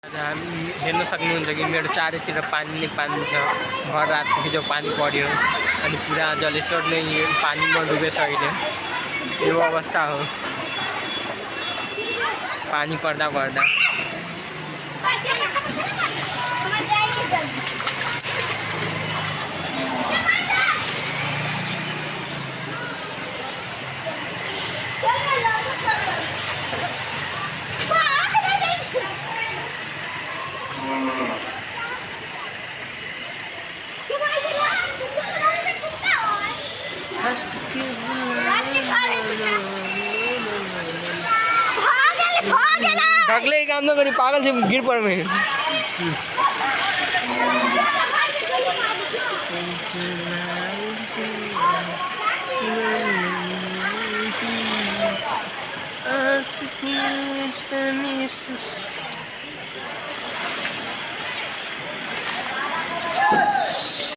हामी हेर्न सक्नुहुन्छ कि मेरो चारैतिर पानी नै पानी छ। घर रात हिजो पानी पर्यो अनि पुरा जलेश्वर नै पानीमा डुबेछ अहिले। यो अवस्था हो पानी पर्दा पर्दा। ढकले काम नगरी पागल से गिर पड़ में